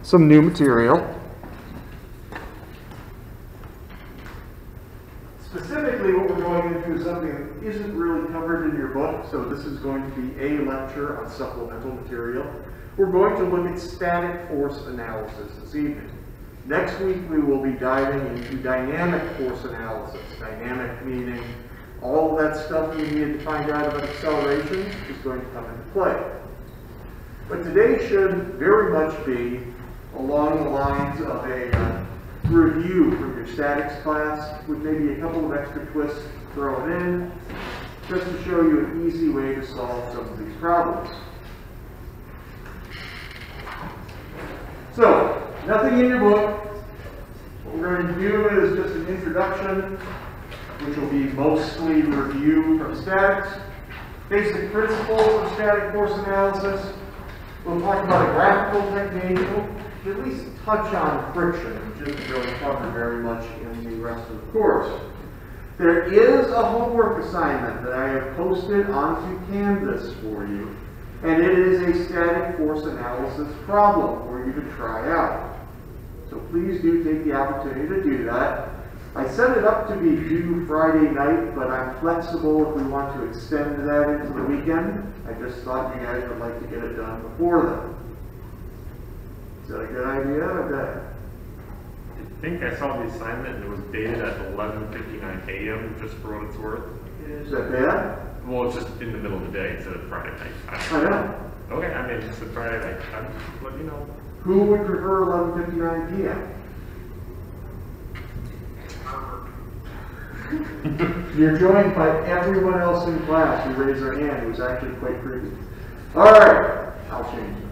some new material. Specifically, what we're going into is something that isn't really covered in your book, so this is going to be a lecture on supplemental material. We're going to look at static force analysis this evening. Next week, we will be diving into dynamic force analysis. Dynamic meaning all of that stuff we needed to find out about acceleration is going to come into play. But today should very much be along the lines of a review from your statics class with maybe a couple of extra twists thrown in, just to show you an easy way to solve some of these problems. So, nothing in your book. What we're going to do is just an introduction, which will be mostly review from statics, basic principles of static force analysis. We'll talk about a graphical technique. We'll at least touch on friction, which isn't really covered very much in the rest of the course. There is a homework assignment that I have posted onto Canvas for you, and it is a static force analysis problem for you to try out. So please do take the opportunity to do that. I set it up to be due Friday night, but I'm flexible if we want to extend that into the weekend. I just thought you guys would like to get it done before then. Is that a good idea or bad? I think I saw the assignment and it was dated at 11:59 a.m. just for what it's worth. Is that bad? Well, it's just in the middle of the day instead of Friday night. I know. Okay, I mean, it's a Friday night. I'm just letting you know. Who would prefer 11:59 p.m.? You're joined by everyone else in class who raised their hand, who's actually quite creepy. All right, I'll change it.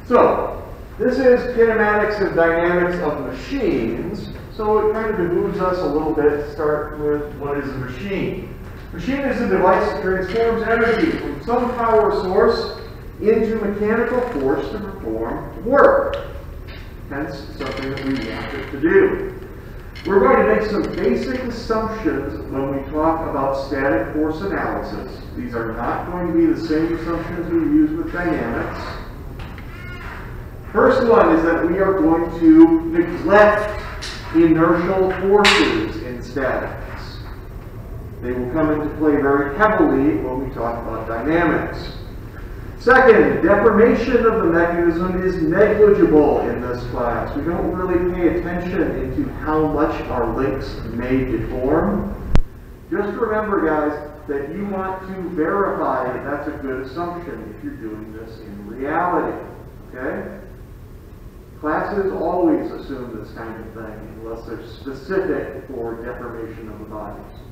So, this is kinematics and dynamics of machines. So it kind of behooves us a little bit to start with what is a machine. Machine is a device that transforms energy from some power source into mechanical force to perform work. Hence, something that we want it to do. We're going to make some basic assumptions when we talk about static force analysis. These are not going to be the same assumptions we use with dynamics. First one is that we are going to neglect inertial forces in statics. They will come into play very heavily when we talk about dynamics. Second, deformation of the mechanism is negligible in this class. We don't really pay attention into how much our links may deform. Just remember, guys, that you want to verify that that's a good assumption if you're doing this in reality. Okay? Classes always assume this kind of thing unless they're specific for deformation of the bodies.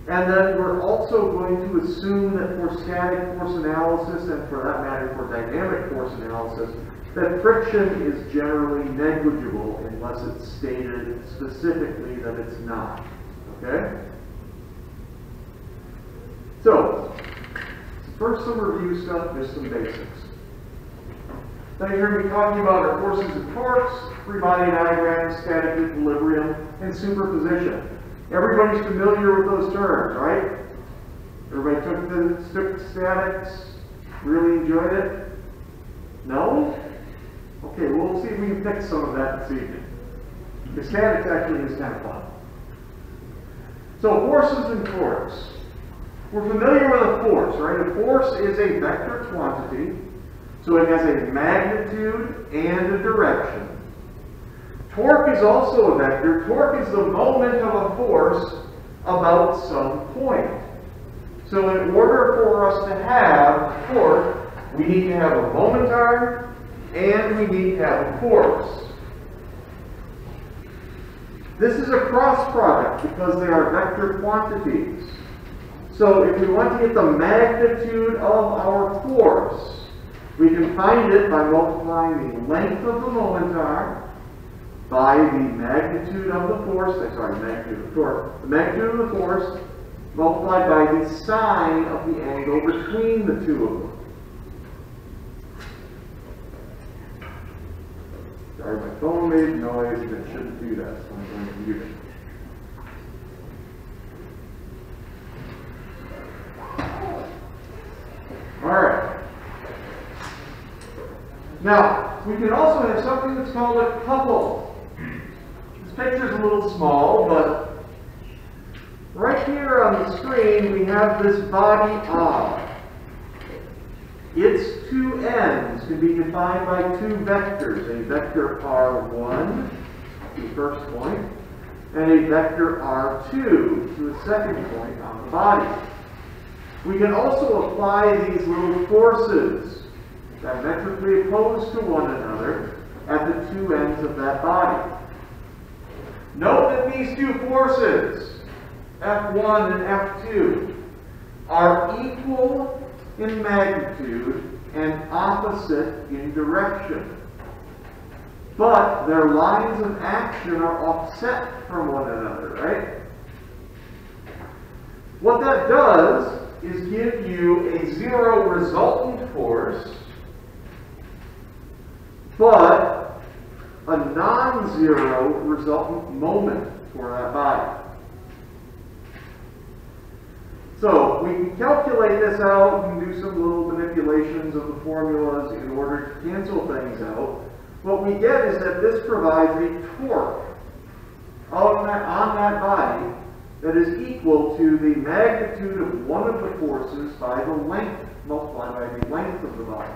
And then we're also going to assume that for static force analysis, and for that matter for dynamic force analysis, that friction is generally negligible unless it's stated specifically that it's not. Okay? So, first some review stuff, just some basics. Then you're going to be talking about our forces and torques, free body diagrams, static equilibrium, and superposition. Everybody's familiar with those terms, right? Everybody took statics, really enjoyed it? No? Okay, well, we'll see if we can fix some of that this evening. The statics actually is kind of fun. So, forces and torques. We're familiar with a force, right? A force is a vector quantity, so it has a magnitude and a direction. Torque is also a vector. Torque is the moment of a force about some point. So in order for us to have torque, we need to have a moment arm and we need to have a force. This is a cross product because they are vector quantities. So if we want to get the magnitude of our force, we can find it by multiplying the length of the moment arm by the magnitude of the force, the magnitude of the force multiplied by the sine of the angle between the two of them. Sorry, my phone made noise and it shouldn't do that, so I'm going to mute it. Alright. Now, we can also have something that's called a couple. This picture is a little small, but right here on the screen we have this body R. Its two ends can be defined by two vectors, a vector R1 to the first point, and a vector R2 to the second point on the body. We can also apply these little forces diametrically opposed to one another at the two ends of that body. Note that these two forces, F1 and F2, are equal in magnitude and opposite in direction. But their lines of action are offset from one another, right? What that does is give you a zero resultant force, but a non-zero resultant moment for that body. So we can calculate this out and do some little manipulations of the formulas in order to cancel things out. What we get is that this provides a torque on that body that is equal to the magnitude of one of the forces by the length, multiplied by the length of the body.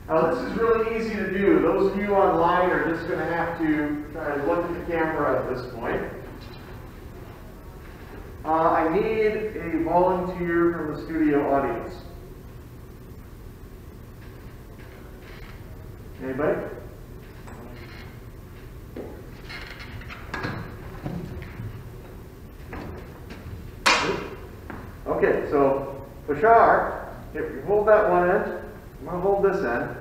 Now this is really easy to do. Those of you online are just going to have to try to look at the camera at this point. I need a volunteer from the studio audience. Anybody? Okay, so Bashar, if you hold that one end, I'm going to hold this end,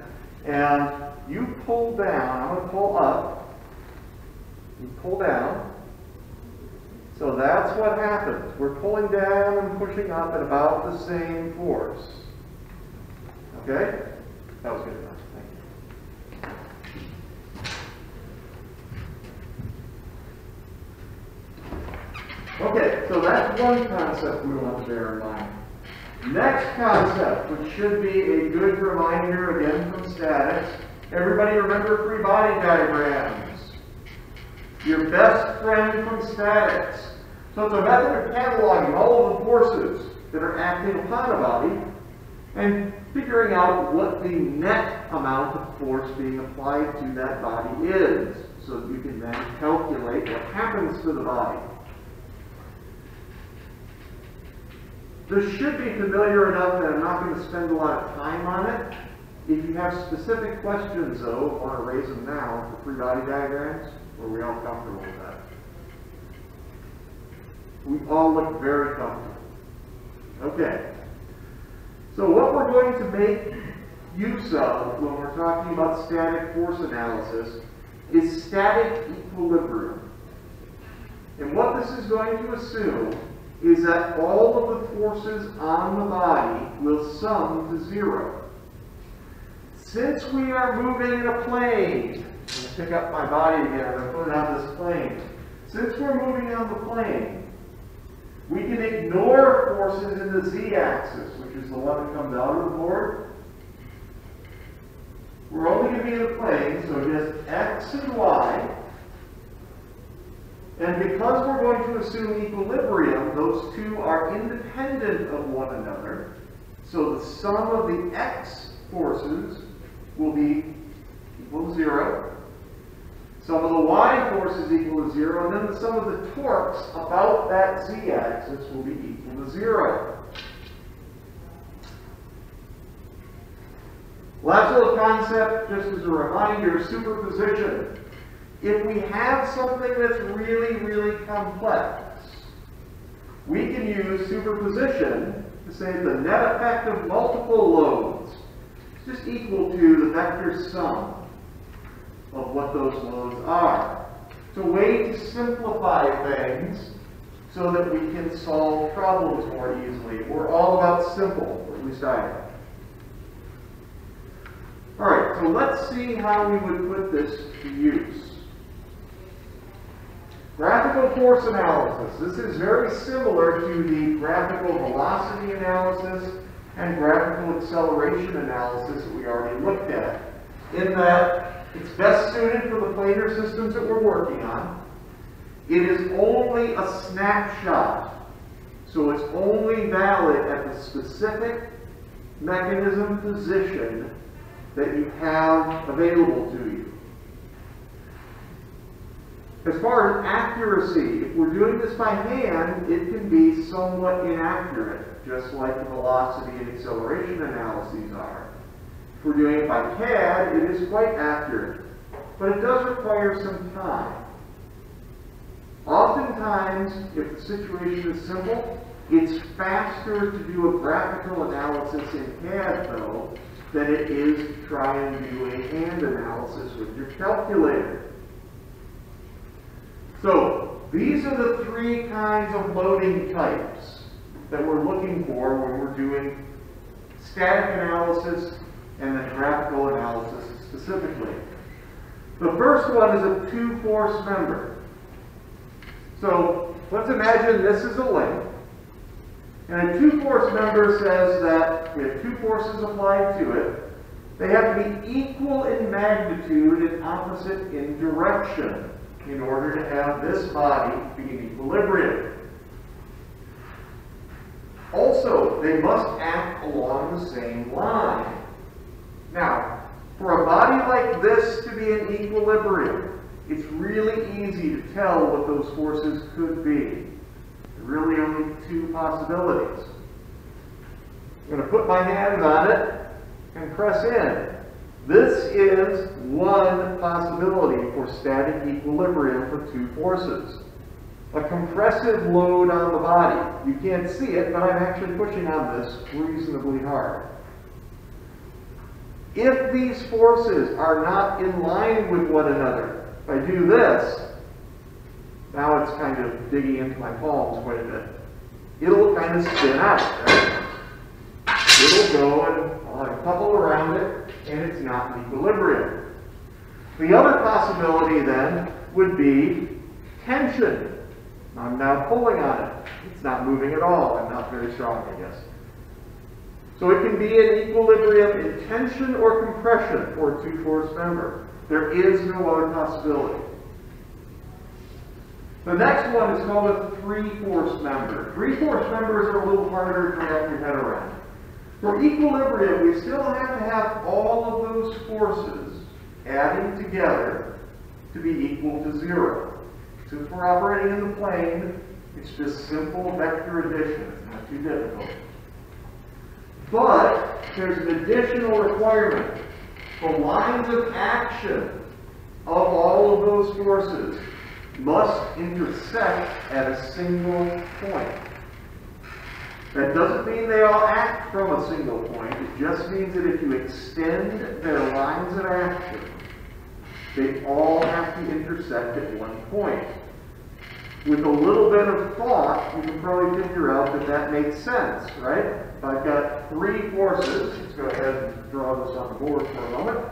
and you pull down. I'm going to pull up. You pull down. So that's what happens. We're pulling down and pushing up at about the same force. Okay? That was good enough. Thank you. Okay, so that's one concept we want to bear in mind. Next concept, which should be a good reminder again from statics. Everybody remember free body diagrams. Your best friend from statics. So it's a method of cataloging all of the forces that are acting upon a body and figuring out what the net amount of force being applied to that body is, so that you can then calculate what happens to the body. This should be familiar enough that I'm not going to spend a lot of time on it. If you have specific questions, though, I want to raise them now for free body diagrams. Are we all comfortable with that? We all look very comfortable. Okay. So what we're going to make use of when we're talking about static force analysis is static equilibrium. And what this is going to assume is that all of the forces on the body will sum to zero. Since we are moving in a plane, I'm going to pick up my body again, I'm going to put it on this plane. Since we're moving on the plane, we can ignore forces in the z-axis, which is the one that comes out of the board. We're only going to be in a plane, so just x and y. And because we're going to assume equilibrium, those two are independent of one another. So the sum of the x forces will be equal to 0. Some of the y forces equal to 0, and then the sum of the torques about that z-axis will be equal to 0. Last little concept, just as a reminder, superposition. If we have something that's really, really complex, we can use superposition to say the net effect of multiple loads is just equal to the vector sum of what those loads are. It's a way to simplify things so that we can solve problems more easily. We're all about simple, or at least I am. Alright, so let's see how we would put this to use. Graphical force analysis. This is very similar to the graphical velocity analysis and graphical acceleration analysis that we already looked at, in that it's best suited for the planar systems that we're working on. It is only a snapshot, so it's only valid at the specific mechanism position that you have available to you. As far as accuracy, if we're doing this by hand, it can be somewhat inaccurate, just like the velocity and acceleration analyses are. If we're doing it by CAD, it is quite accurate, but it does require some time. Oftentimes, if the situation is simple, it's faster to do a graphical analysis in CAD, though, than it is to try and do a hand analysis with your calculator. So, these are the three kinds of loading types that we're looking for when we're doing static analysis and then graphical analysis specifically. The first one is a two-force member. So, let's imagine this is a link. And a two-force member says that we have two forces applied to it. They have to be equal in magnitude and opposite in direction in order to have this body be in equilibrium. Also, they must act along the same line. Now, for a body like this to be in equilibrium, it's really easy to tell what those forces could be. There are really only two possibilities. I'm going to put my hand on it and press in. This is one possibility for static equilibrium for two forces. A compressive load on the body. You can't see it, but I'm actually pushing on this reasonably hard. If these forces are not in line with one another, if I do this, now it's kind of digging into my palms quite a bit. It'll kind of spin out, right? It'll go and I'll have a couple around it, and it's not in equilibrium. The other possibility then would be tension. I'm now pulling on it. It's not moving at all. I'm not very strong, I guess. So it can be in equilibrium in tension or compression for a two-force member. There is no other possibility. The next one is called a three-force member. Three-force members are a little harder to wrap your head around. For equilibrium, we still have to have all of those forces adding together to be equal to zero. Since we're operating in the plane, it's just simple vector addition. It's not too difficult. But there's an additional requirement. The lines of action of all of those forces must intersect at a single point. That doesn't mean they all act from a single point. It just means that if you extend their lines of action, they all have to intersect at one point. With a little bit of thought, you can probably figure out that that makes sense, right? If I've got three forces, let's go ahead and draw this on the board for a moment.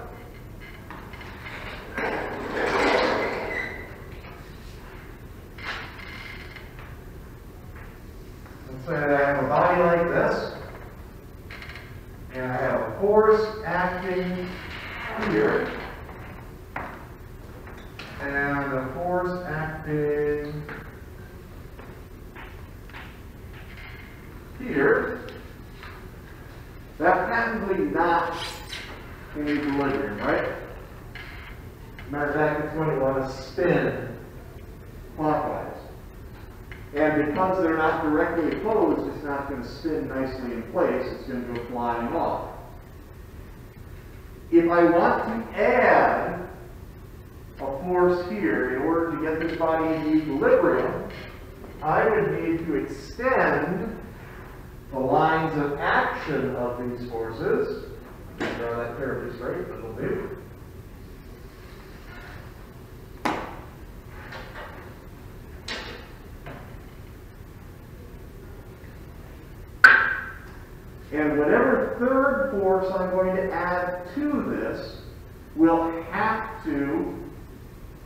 Let's say that I have a body like this, and I have a force acting here, and a force acting here. That's patently not in equilibrium, right? Matter of fact, it's going to want to spin clockwise. And because they're not directly opposed, it's not going to spin nicely in place. It's going to go flying off. If I want to add a force here in order to get this body into equilibrium, I would need to extend the lines of action of these forces. Draw that terribly straight, but it'll do. And whatever third force I'm going to add to this will have to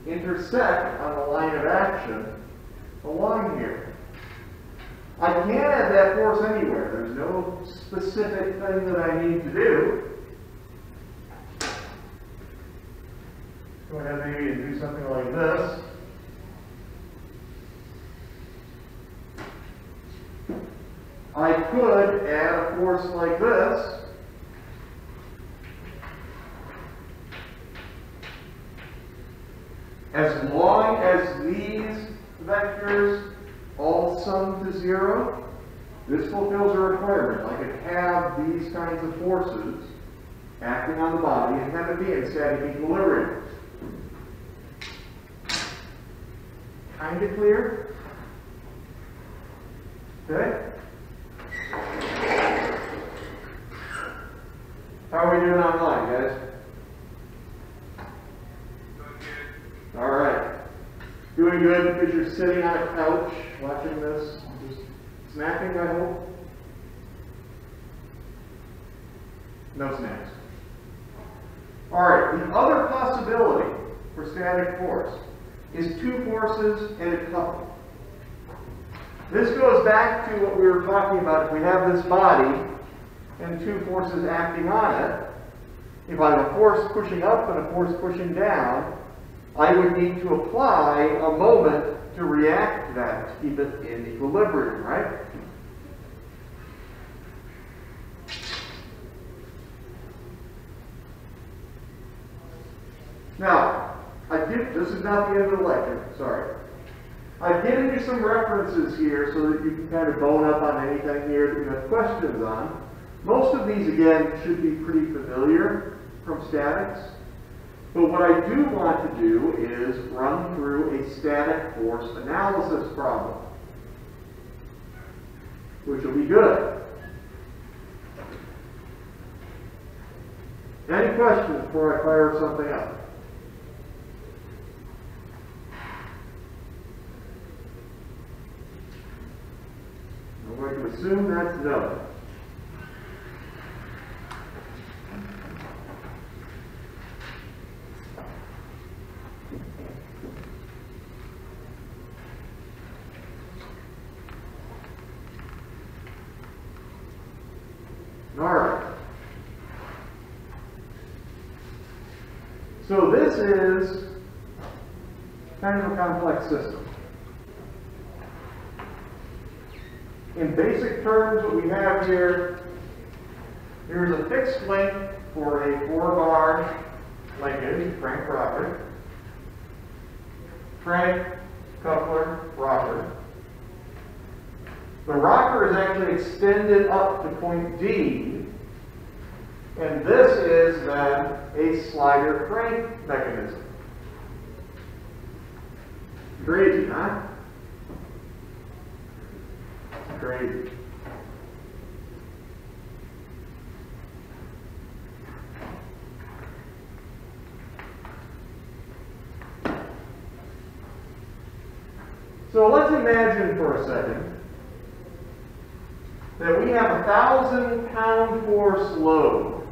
intersect on the line of action along here. I can add that force anywhere. There's no specific thing that I need to do. Go ahead maybe and do something like this. I could add a force like this. As long as these vectors all sum to 0, this fulfills a requirement. I could have these kinds of forces acting on the body and have it be in static equilibrium. Kind of clear? Okay? How are we doing online, guys? All right. Doing good because you're sitting on a couch watching this, just snacking, I hope? No snacks. All right, the other possibility for static force is two forces and a couple. This goes back to what we were talking about. If we have this body and two forces acting on it, if I have a force pushing up and a force pushing down, I would need to apply a moment to react to that to keep it in equilibrium, right? Now, this is not the end of the lecture, sorry. I've given you some references here so that you can kind of bone up on anything here that you have questions on. Most of these, again, should be pretty familiar from statics. But what I do want to do is run through a static force analysis problem, which will be good. Any questions before I fire something up? I'm going to assume that's no. All right. So this is kind of a complex system. In basic terms, what we have here, here's a fixed length for a 4-bar linkage, crank rocker. Crank, coupler, rocker. The rocker is actually extended up to point D, and this is then a slider crank mechanism. Crazy, huh? Crazy. So let's imagine for a second that we have a 1,000-pound force load.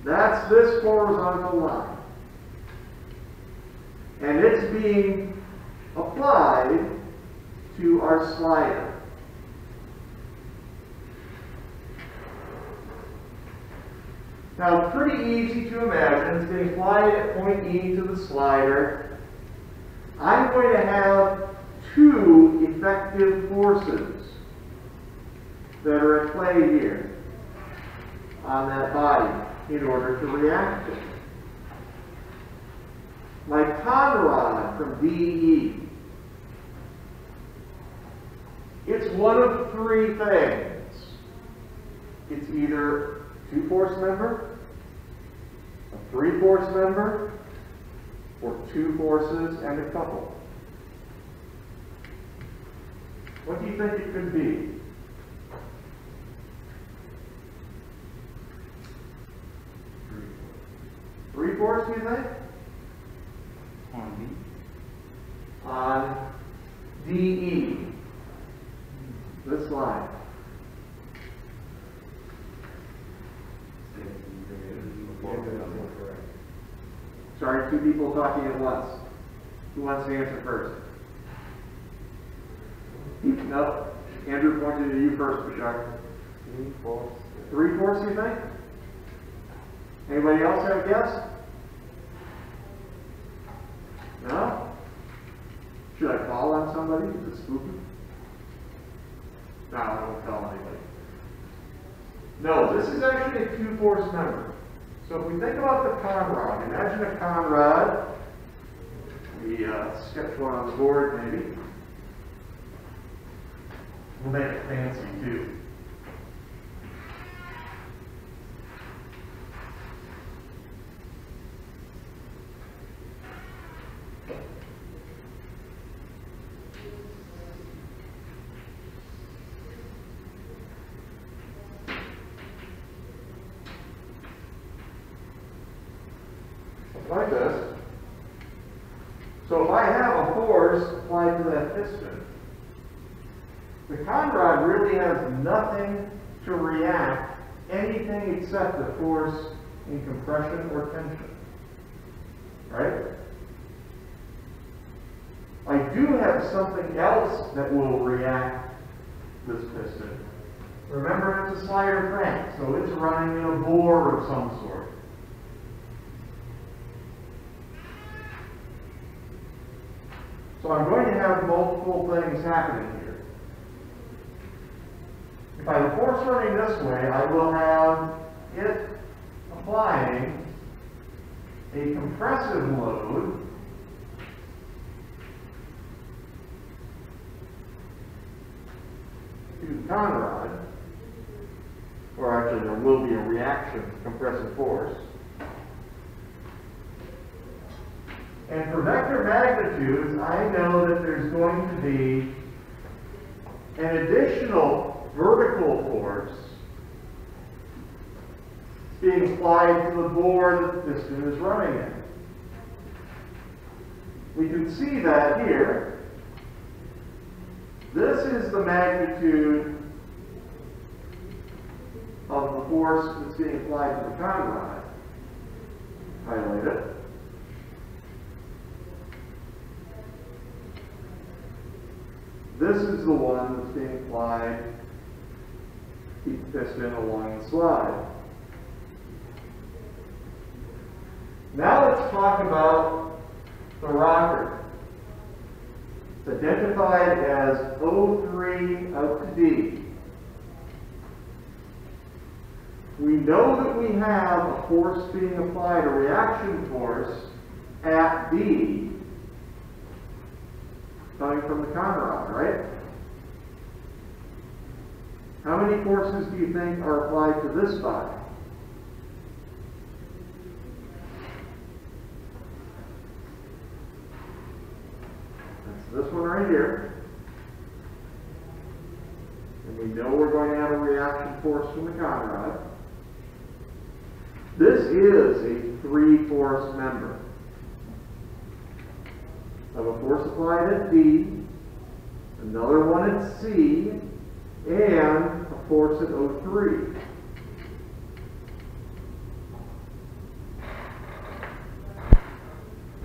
That's this horizontal line. And it's being applied to our slider. Now, pretty easy to imagine. It's being applied at point E to the slider. I'm going to have two effective forces that are at play here on that body in order to react to it. My con rod from DE, it's one of three things. It's either a 2-force member, a 3-force member, or 2 forces and a couple. What do you think it could be? 3-force, do you think? On DE. This line. Sorry, 2 people talking at once. Who wants to answer first? No. Andrew pointed to you first, Bashar. 3/4. 3/4, you think? Anybody else have a guess? No? Should I call on somebody? Is it spooky? No, I won't tell anybody. No, this is actually a 2-force member. So if we think about the conrod, imagine a conrod. We sketch one on the board, maybe. We'll make it fancy too. Like this. So if I have a force applied to that piston, the conrod really has nothing to react anything except the force in compression or tension. Right? I do have something else that will react this piston. Remember, it's a slider crank, so it's running in a bore of some sort. So I'm going to have multiple things happening here. If I have a force running this way, I will have it applying a compressive load to the conrod, or actually there will be a reaction to compressive force. And for vector magnitudes, I know that there's going to be an additional vertical force being applied to the bore that the piston is running in. We can see that here. This is the magnitude of the force that's being applied to the conrod. Highlight it. This is the one that's being applied to keep the piston along the slide. Now let's talk about the rocker. It's identified as O3 out to D. We know that we have a force being applied, a reaction force, at D, coming from the conrod, right? How many forces do you think are applied to this body? That's this one right here. And we know we're going to have a reaction force from the conrod. This is a 3-force member. Of a force applied at D, another one at C, and a force at O3.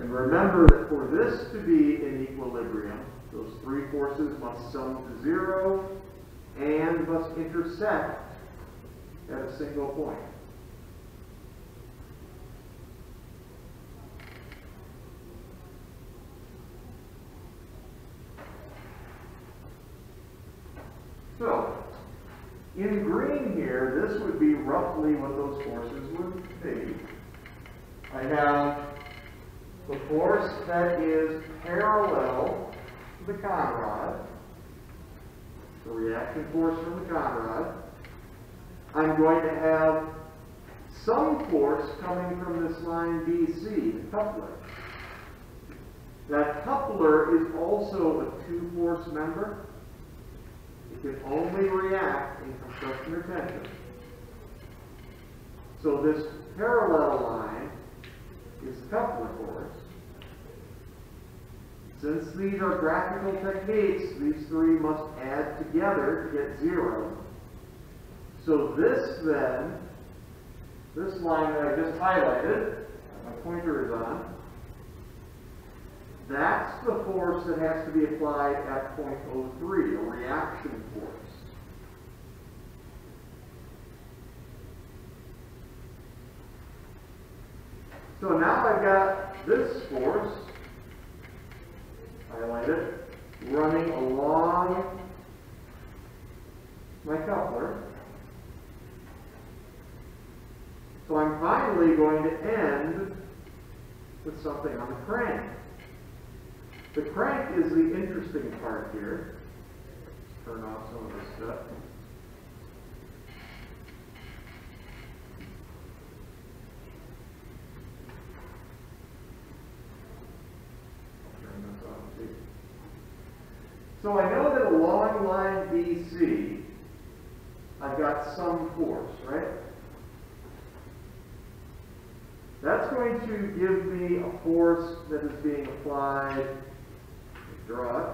And remember that for this to be in equilibrium, those 3 forces must sum to 0 and must intersect at a single point. So, in green here, this would be roughly what those forces would be. I have the force that is parallel to the conrod, the reaction force from the conrod. I'm going to have some force coming from this line BC, the coupler. That coupler is also a 2-force member. It can only react in compression or tension. So this parallel line is coupler force. Since these are graphical techniques, these 3 must add together to get 0. So this then, this line that I just highlighted, my pointer is on, That's the force that has to be applied at point 03, a reaction force. So now I've got this force, highlighted, running along my coupler. So I'm finally going to end with something on the crank. The crank is the interesting part here. Turn off some of this stuff. Turn this off too. So I know that along line BC, I've got some force, right? That's going to give me a force that is being applied. Draw it.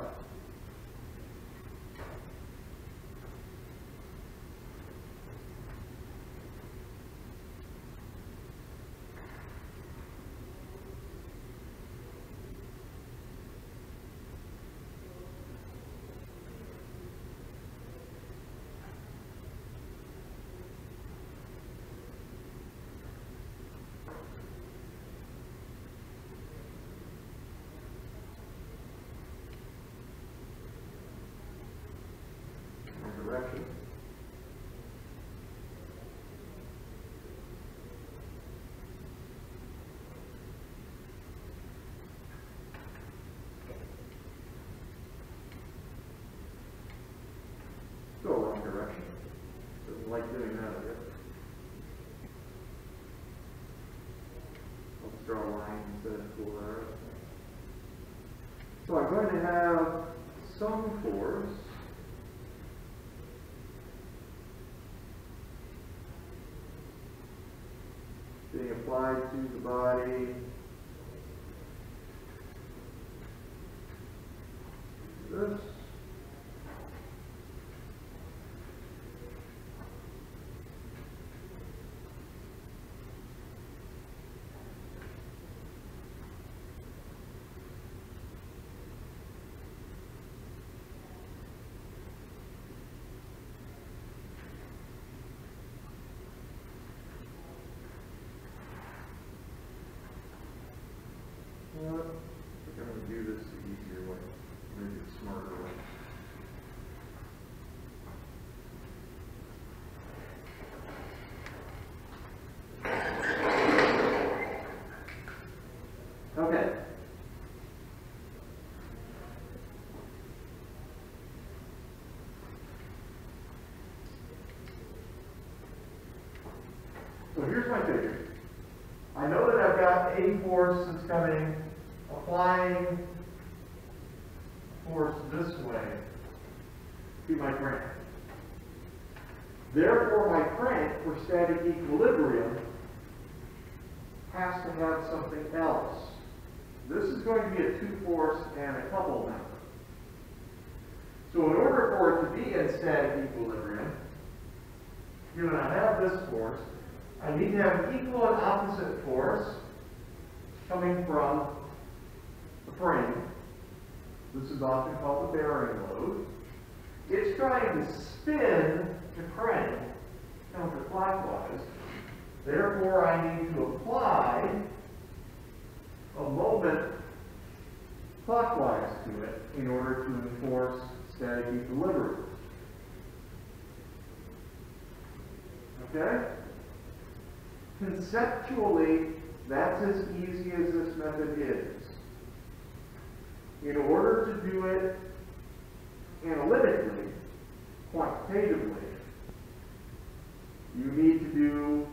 Direction. Go wrong direction. Doesn't like doing that, I guess. Let's draw a line instead of pull that out. So I'm going to have some force being applied to the body. This. I think I'm going to do this the easier way, maybe the smarter way. Okay. So here's my figure. I know that I've got a force that's coming, applying force this way to my crank. Therefore, my crank for static equilibrium has to have something else. This is going to be a two-force and a couple member. So in order for it to be in static equilibrium, given I have this force, I need to have an equal and opposite force coming from the frame. This is often called the bearing load. It's trying to spin the crank counterclockwise. Therefore, I need to apply a moment clockwise to it in order to enforce static equilibrium. Okay? Conceptually, that's as easy as this method is. In order to do it analytically, quantitatively, you need to do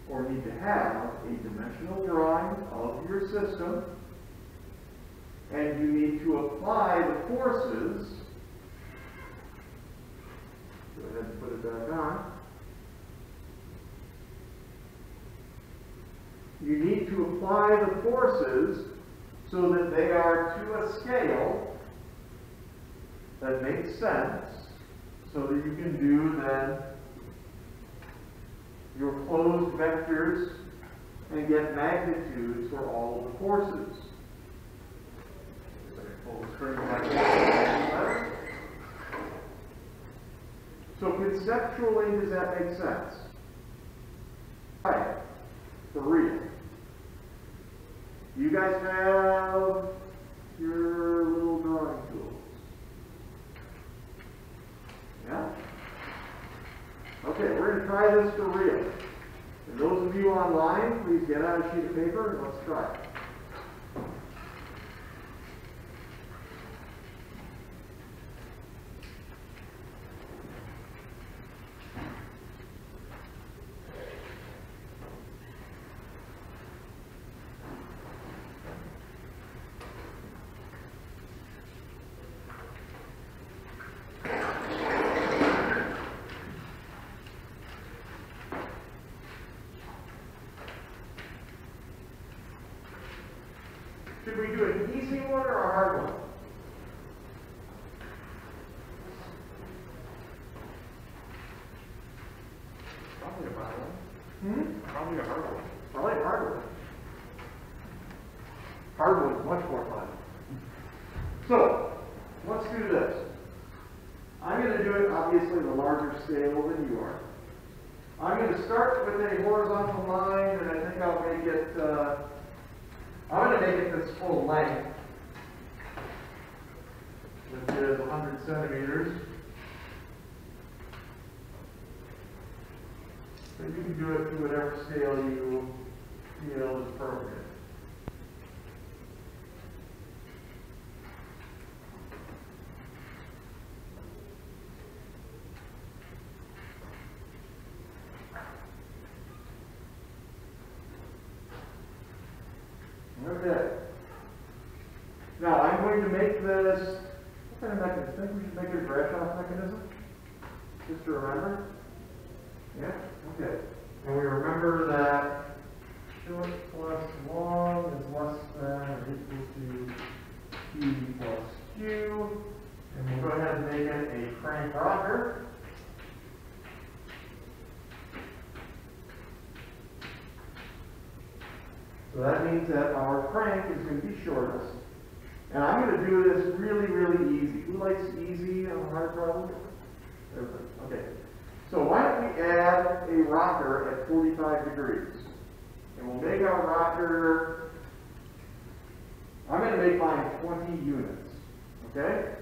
or need to have a dimensional drawing of your system, and you need to apply the forces. Go ahead and put it back on. You need to apply the forces so that they are to a scale that makes sense, so that you can do then your closed vectors and get magnitudes for all of the forces. bring that. So conceptually, does that make sense? Right. For real. You guys have your little drawing tools. Yeah? Okay, we're going to try this for real. And those of you online, please get out a sheet of paper and let's try it. Should we do an easy one or a hard one? Probably a hard one. Probably a hard one. Probably a hard one. Hard one is much more fun. So, let's do this. I'm going to do it, obviously, the larger scale than you are. I'm going to start with a horizontal line, and I think I'll make it, I'm going to make it this full length, which is 100 centimeters. But you can do it to whatever scale you feel is appropriate. Okay. Now I'm going to make this, what kind of mechanism? Think we should make it a graph mechanism? Just to remember? Yeah? Okay. And we remember that short plus long is less than or equal to P plus Q. And we'll go ahead and make it a crank rocker. So that means that our crank is going to be shortest. And I'm going to do this really, really easy. Who likes easy on a hard problem? Everybody. Okay. So why don't we add a rocker at 45 degrees? And we'll make our rocker, I'm going to make mine 20 units. Okay?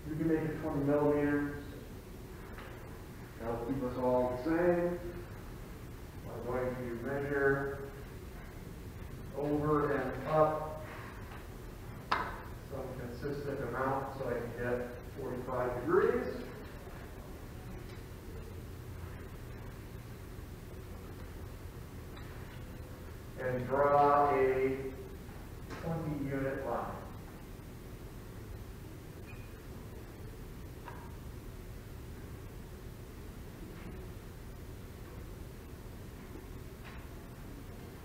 You can make it 20 millimeters. That'll keep us all the same. I'm going to measure over and up some consistent amount so I can get 45 degrees. And draw a 20-unit line.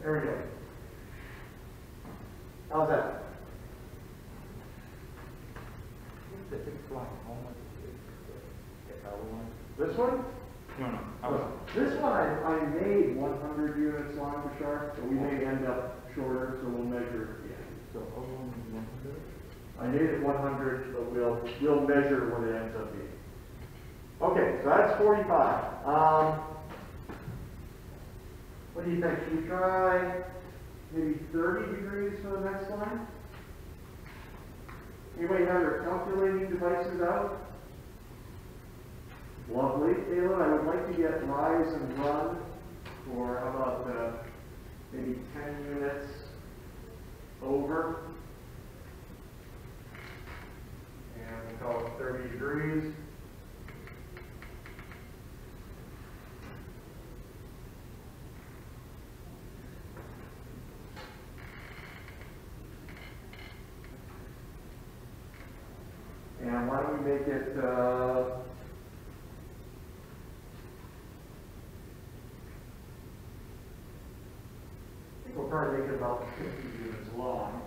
There we go. How's that? This one? No. This one I made 100 units long to sharp, so we may end up shorter, so we'll measure again. So I made it 100, but we'll measure what it ends up being. Okay, so that's 45. What do you think? Should we try maybe 30 degrees for the next line? Anybody have their calculating devices out? Lovely. Caleb, I would like to get rise and run for, how about maybe 10 units over. And we'll call it 30 degrees. And why don't we make it, I think we'll probably make it about 50 units long.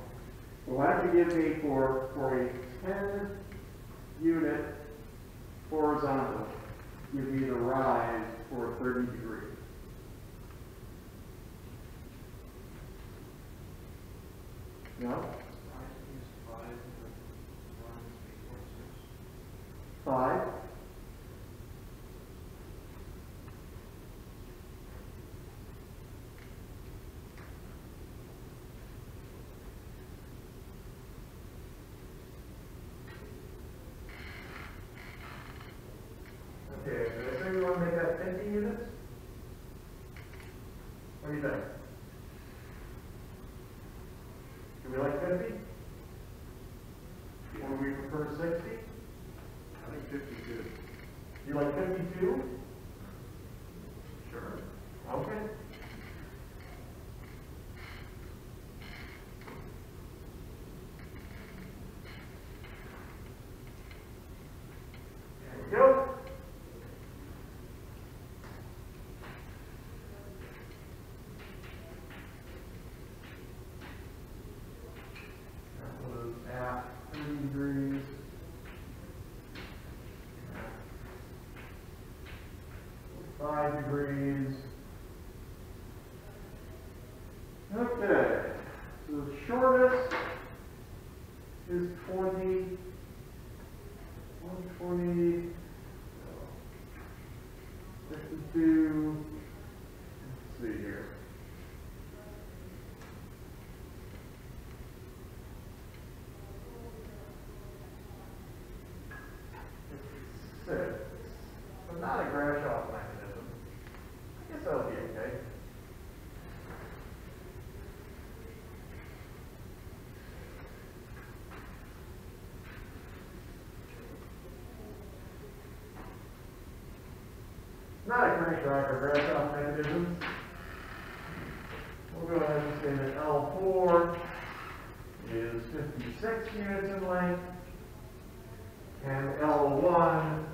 So why don't you give me for a 10 unit horizontal, give me the rise for 30 degrees. Yeah. 5. Okay, did I say we want to make that 50 units? What do you think? Do we like 50? Or we prefer 60? I think 52. You like 52? Sure. Okay. There we go. That was at 30 degrees. 5 degrees. Okay, so the shortest is 20, 120, 52, let's see here. So not a Grashof mechanism. I guess that'll be okay. Not a Grashof or Grashof mechanism. We'll go ahead and say that L4 is 56 units in length, and L1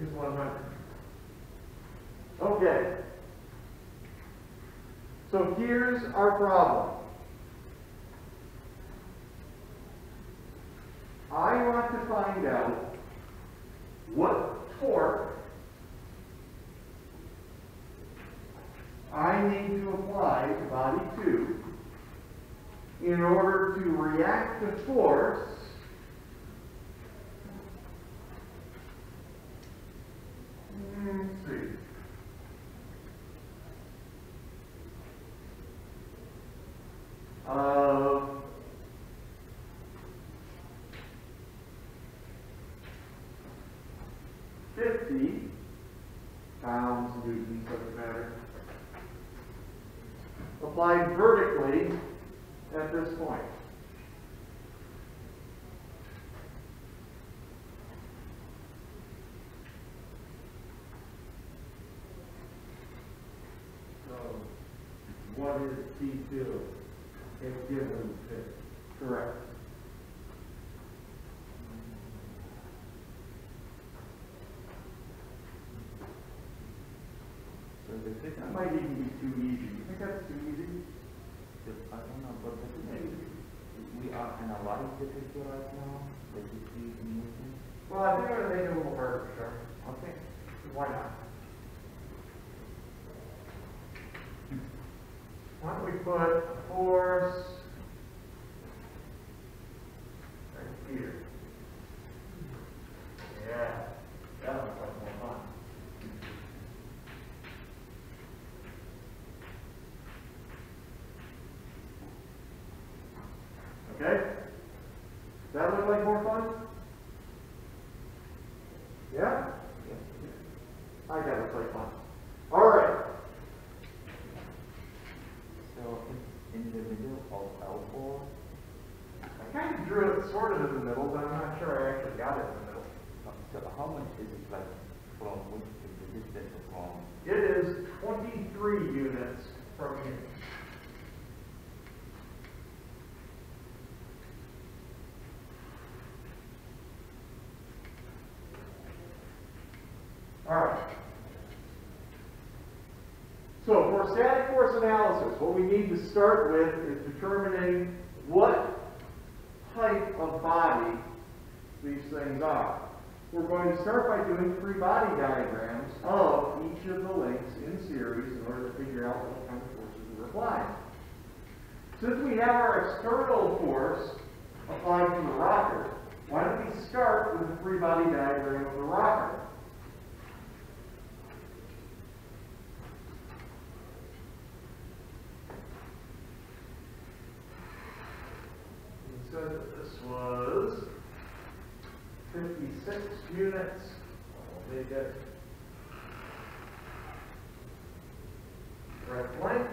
is 100. Okay. So here's our problem. I want to find out what torque I need to apply to body 2 in order to react the force let's see. Of 50 pounds, newtons, doesn't matter, applied vertically at this point. So, what is T2? If given 50. Correct. So the That second, might even be too easy. You think that's too easy? I don't know, but the thing is, we are analyzing the picture right now, the discrete motion. Well, I think I'm going to make it a little harder, sure. Okay. Why not? Why don't we put a force right here? Yeah, that looks like more fun. Okay? Does that look like more fun? Yeah? I got it like fun. All right. So in the middle of L4, I kind of drew it sort of in the middle, but I'm not sure I actually got it in the middle. so how much is it like from which is the distance from? It is 23 units from here. All right. So for static force analysis, what we need to start with is determining what type of body these things are. We're going to start by doing free body diagrams of each of the links in series in order to figure out what kind of forces we're applying. Since we have our external force applied from the rocker, why don't we start with the free body diagram of the rocker? We said that this was 56 units. I'll make it direct length.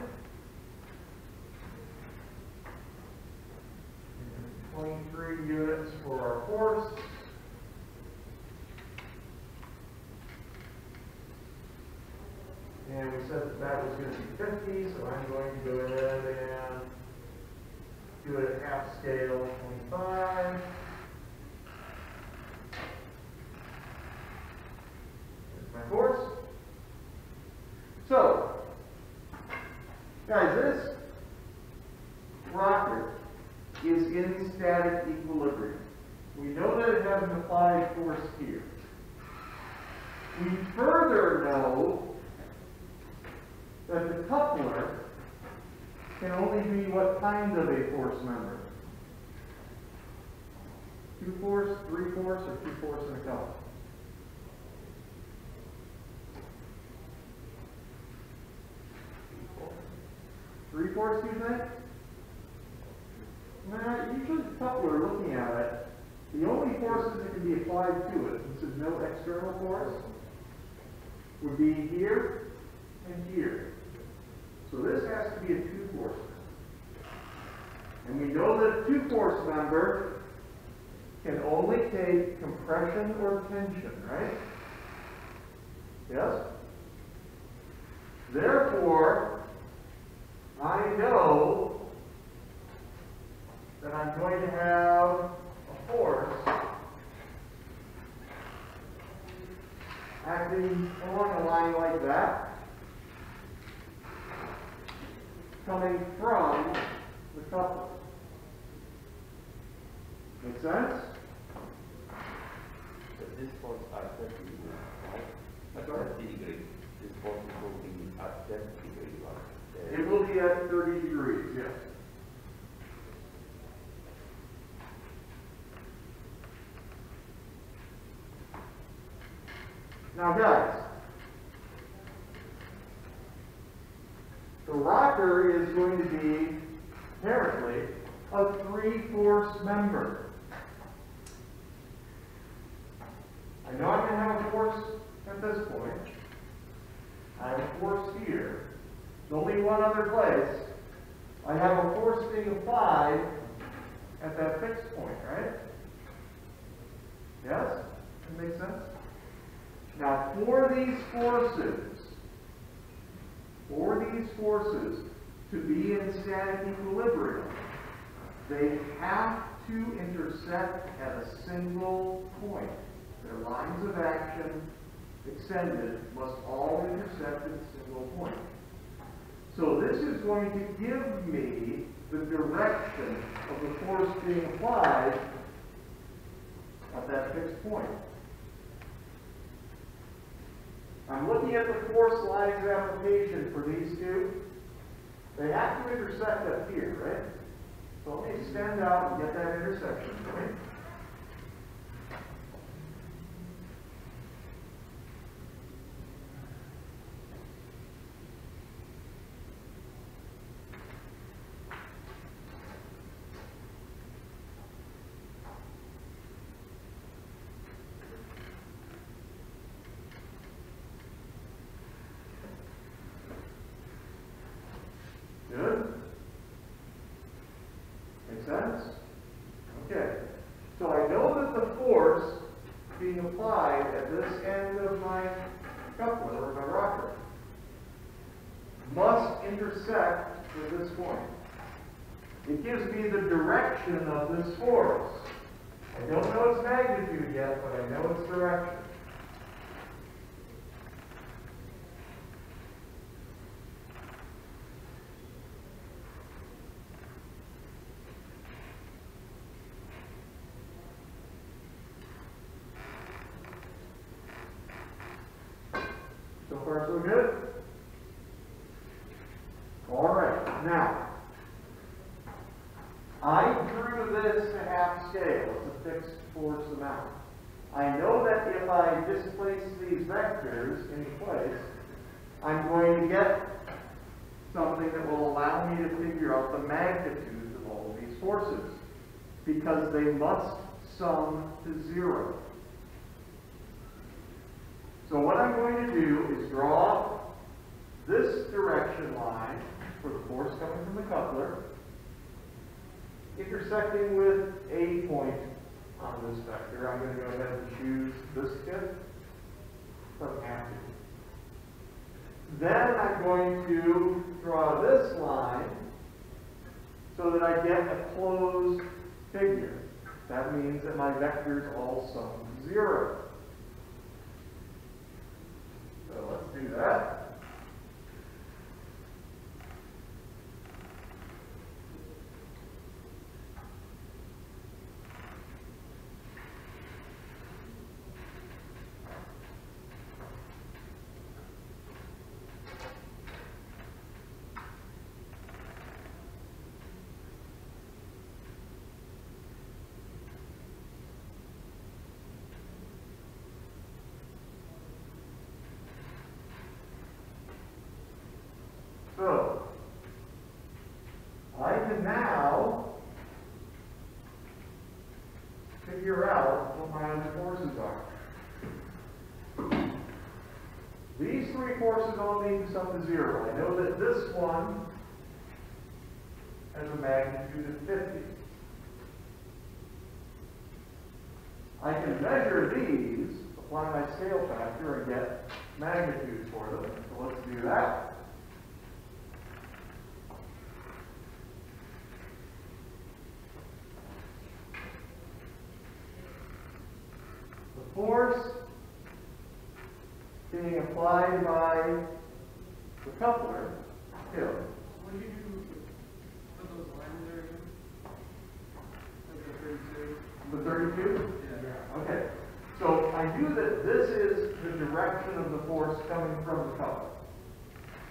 And 23 units for our force. And we said that that was going to be 50, so I'm going to go ahead and do it at half scale, 25. There's my force. So, guys, this rocket is in static equilibrium. We know that it has an applied force here. We further know that the coupler can only be what kind of a force member? 2-force, 3-force, or 2-force and a coupler? Three-force, do you think? Nah, usually the coupler, looking at it, the only forces that can be applied to it, since there's no external force, would be here and here. So this has to be a 2-force member. And we know that a 2-force member can only take compression or tension, right? Yes? Therefore, I know that I'm going to have a force acting along a line like that, coming from the coupler. Make sense? So this force at 30 degrees, right? At Sorry? 30 degrees. This force will be at 30 degrees, right? It will be at 30 degrees, yes. Now, guys, the rocker is going to be, apparently, a 3-force member. I know I'm going to have a force at this point. I have a force here. There's only one other place. I have a force being applied at that fixed point, right? Yes? That makes sense? Now, for these forces to be in static equilibrium, they have to intersect at a single point. Their lines of action extended must all intersect at a single point. So this is going to give me the direction of the force being applied at that fixed point. I'm looking at the force lines of application for these two. They have to intersect up here, right? So let me extend out and get that intersection point. Good? Make sense? Okay. So I know that the force being applied at this end of my coupler, or my rocker, must intersect with this point. It gives me the direction of this force. I don't know its magnitude yet, but I know its direction. So far, so good? All right. half scale. It's a fixed force amount. I know that if I displace these vectors in place, I'm going to get something that will allow me to figure out the magnitudes of all of these forces, because they must sum to 0. So what I'm going to do is draw this direction line for the force coming from the coupler, intersecting with a point on this vector. I'm going to go ahead and choose this tip. Doesn't have to. Then I'm going to draw this line so that I get a closed figure. That means that my vectors all sum to 0. So let's do that. So, I can now figure out what my other forces are. These three forces all need to sum to 0. I know that this one has a magnitude of 50. I can measure these, apply my scale factor, and get magnitudes for them. So let's do that. Force being applied by the coupler is. What do you do with those lines there again? Like the 32? The 32? Yeah. Okay. So I knew that this is the direction of the force coming from the coupler.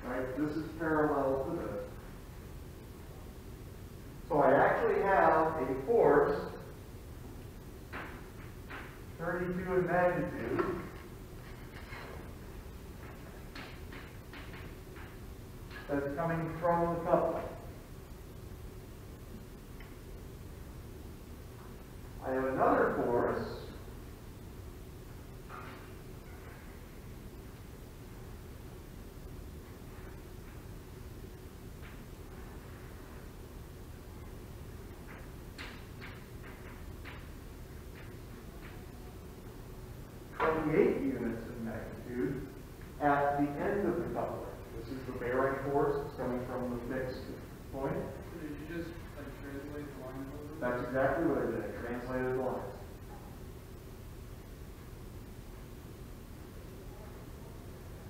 Right? This is parallel to this. So I actually have a force 32 in magnitude, that's coming from the coupler. I have another force units in magnitude at the end of the coupler. This is the bearing force coming from the fixed point. So did you just like translate the lines over? That's exactly what I did. I translated the lines.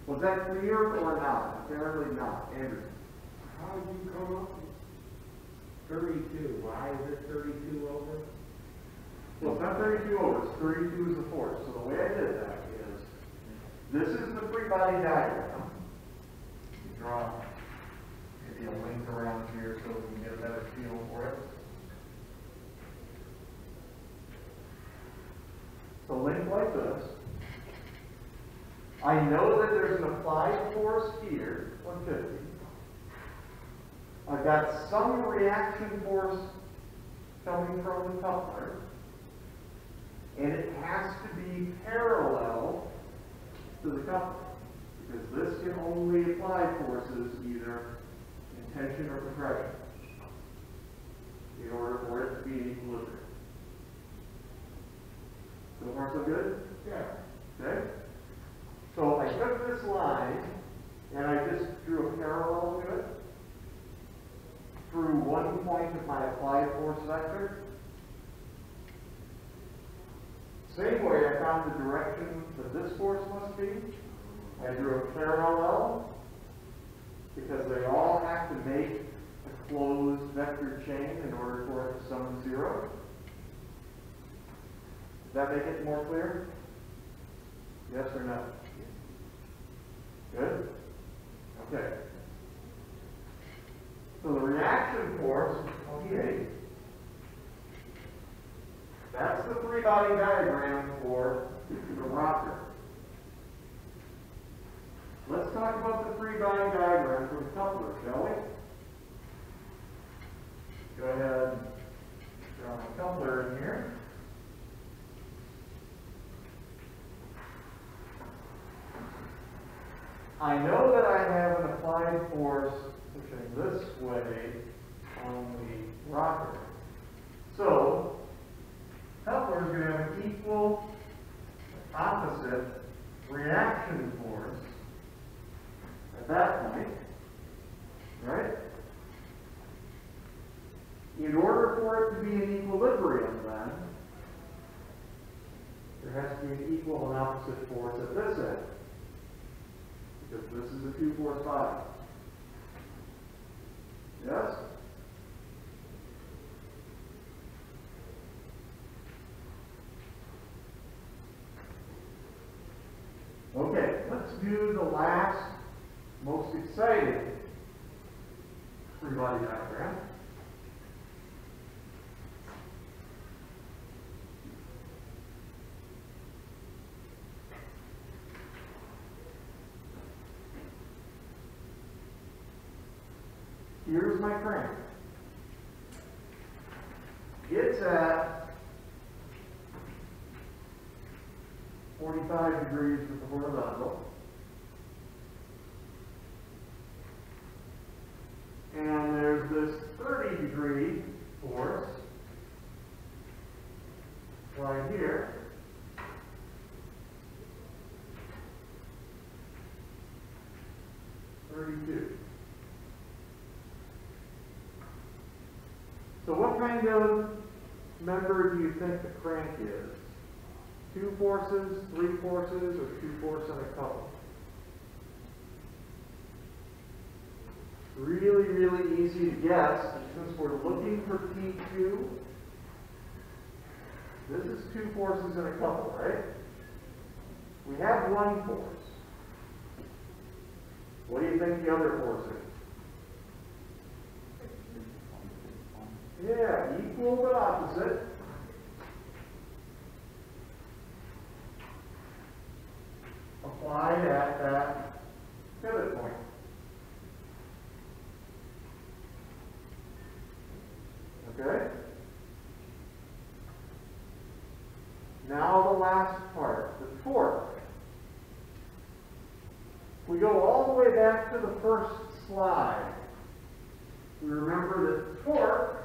Was that clear or not? Apparently not. Andrew. How did you come up with 32? Why is it 32 over? Well, it's not 32 over, it's 32 is the force. So the way I did that is, this is the free body diagram. Draw maybe a link around here so we can get a better feel for it. So link like this. I know that there's an applied force here, 150. I've got some reaction force coming from the coupler. And it has to be parallel to the coupler, because this can only apply forces either in tension or compression in order for it to be in equilibrium. So far so good? Yeah. Okay? So I took this line and I just drew a parallel to it through one point of my applied force vector. Same way I found the direction that this force must be. I drew a parallel because they all have to make a closed vector chain in order for it to sum to 0. Does that make it more clear? Yes or no? Good? Okay. So the reaction force, 28, the three-body diagram for the rocker. Let's talk about the three-body diagram for the coupler, shall we? Go ahead and draw my coupler in here. I know that I have an applied force pushing this way on the rocker. So, coupler is going to have an equal, opposite reaction force at that point, right? In order for it to be in equilibrium then, there has to be an equal and opposite force at this end. Because this is a 2-force body. Yes? Okay, let's do the last, most exciting three-body diagram. Here's my crank. It's at 45 degrees with the horizontal. And there's this 30-degree force right here. So what kind of member do you think the crank is? 2 forces, 3 forces, or 2 force and a couple? Really, really easy to guess. Since we're looking for P2, this is 2 forces and a couple, right? We have 1 force. What do you think the other force is? Yeah, equal but opposite. Applied at that pivot point. Okay? Now the last part, the torque. We go all the way back to the first slide. We remember that torque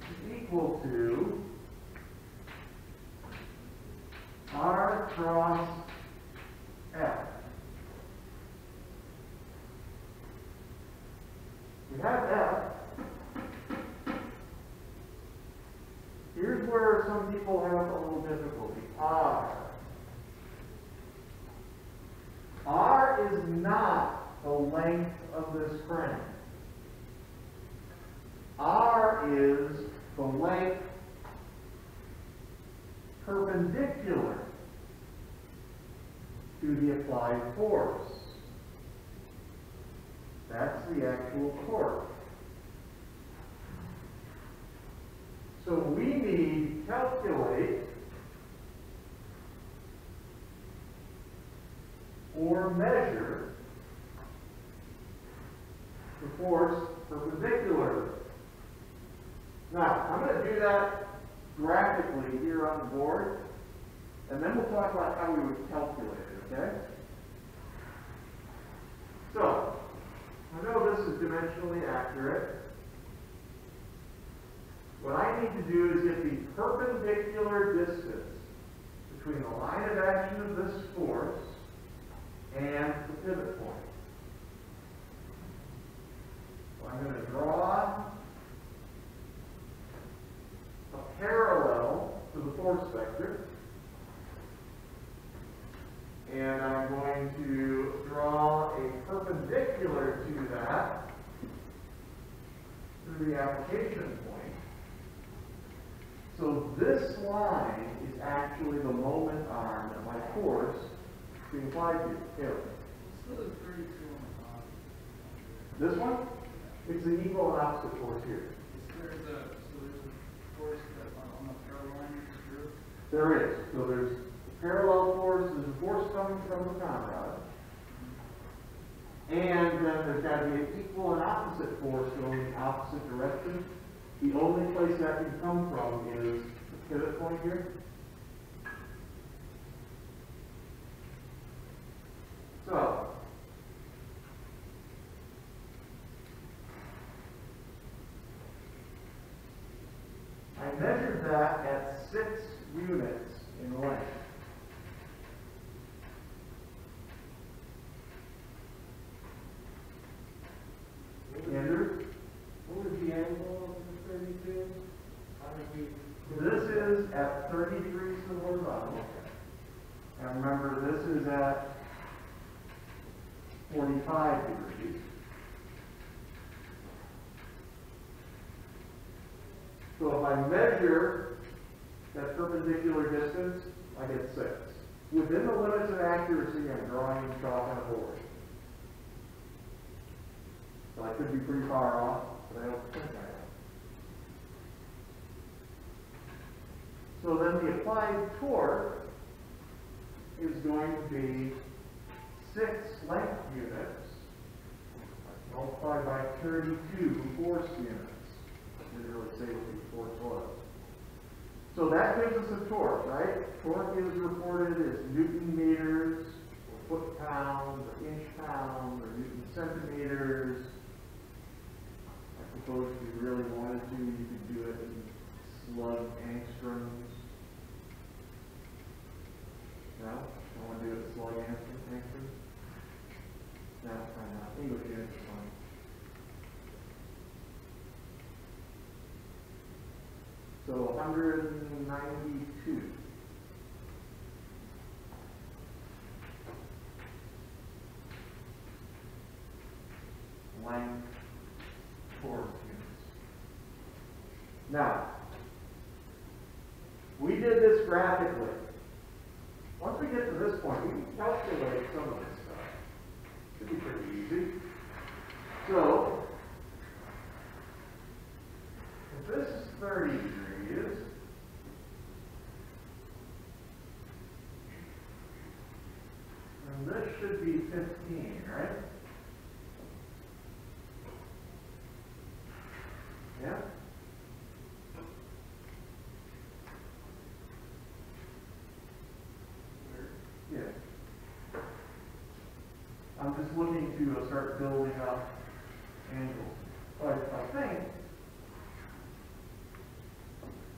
is equal to R cross F. We have F. Here's where some people have a little difficulty. R. R is not the length of this crank. R is the length perpendicular to the applied force. That's the actual torque. So we need to calculate or measure the force perpendicular. Now, I'm going to do that graphically here on the board, and then we'll talk about how we would calculate it, okay? So, I know this is dimensionally accurate. What I need to do is get the perpendicular distance between the line of action of this force and the pivot point. So I'm going to draw a parallel to the force vector. And I'm going to draw a perpendicular to that through the application point. So this line is actually the moment arm that my force is being applied to. Here. Still is 32 on the top. This one? It's an equal and opposite force here. There's a force that on the parallel line. There is. So there's parallel force, there's a force coming from the conrod. And then there's got to be an equal and opposite force going in the opposite direction. The only place that can come from is the pivot point here. So, I measured that at 6 units in length. Andrew? What was the angle of the 32? How did we? This is at 30 degrees to the horizontal. And remember, this is at 45 degrees. So if I measure that perpendicular distance, I get 6. Within the limits of accuracy, I'm drawing chalk on a board. So I could be pretty far off, but I don't think I am. So then the applied torque is going to be 6 length units multiplied by 32 force units. I didn't really say what the force was. So that gives us a torque, right? Torque is reported as Newton meters, or foot pounds, or inch pounds, or Newton centimeters. I suppose if you really wanted to, you could do it in slug angstroms. No? I want to do it in slug angstroms? No, I'm not. English units is fine. So 192. Length torque units. Now, we did this graphically. Once we get to this point, we can calculate some of this stuff. Should be pretty easy. So, if this is 30 degrees, and this should be 15, right? Yeah? Yeah. I'm just looking to start building up angles. But I think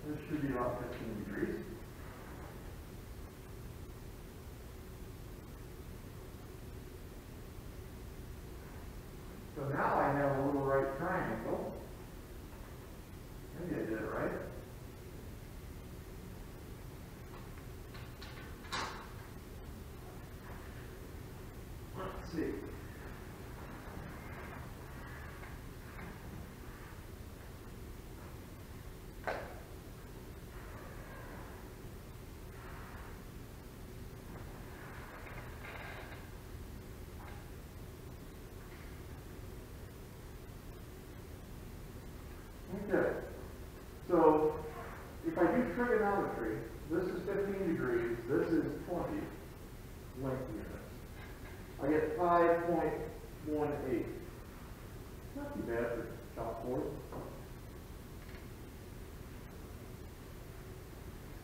this should be about 15 degrees. So now I have a little right triangle. Maybe I did it right. Let's see. Okay. So if I do trigonometry, this is 15 degrees, this is 20 length units. I get 5.18. Not too bad for chalkboard.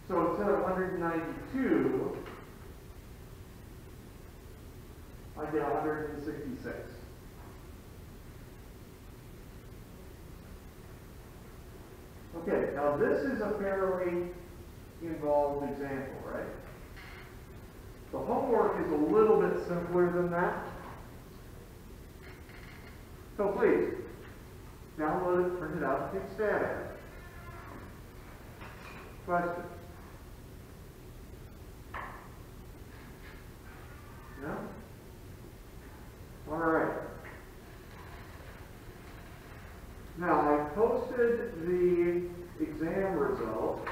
So instead of 192, I get 166. Okay, now this is a fairly involved example, right? The homework is a little bit simpler than that. So please, download it, print it out, take a stab at it. Questions? No? All right. Now, I posted the exam results.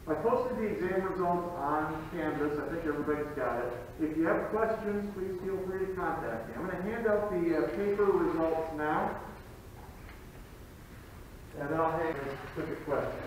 I posted the exam results on Canvas. I think everybody's got it. If you have questions, please feel free to contact me. I'm going to hand out the paper results now. And then I'll hang a specific question.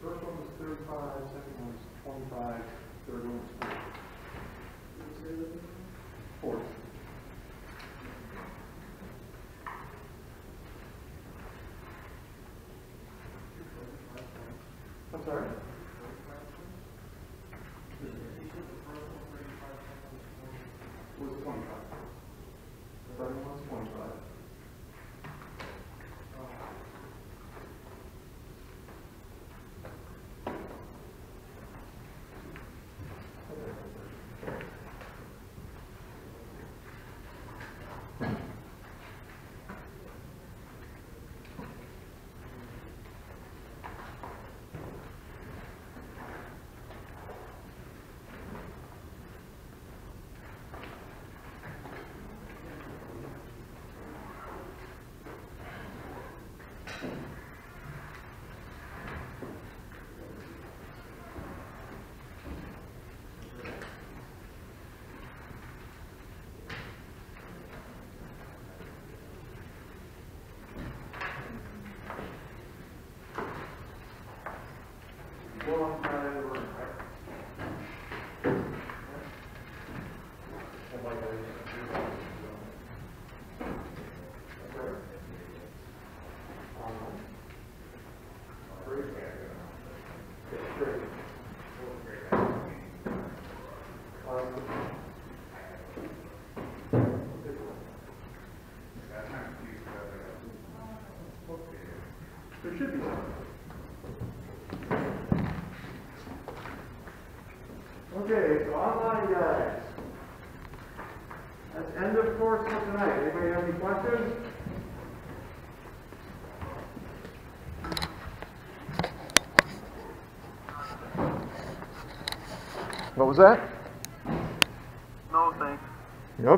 The first one was 35, second one was 25, third one was 40. I'm sorry? It was 25. The second one was 25. There should be some. Okay, so online guys. That's end of course for tonight. Anybody have any questions? What was that? No, thanks. Yep.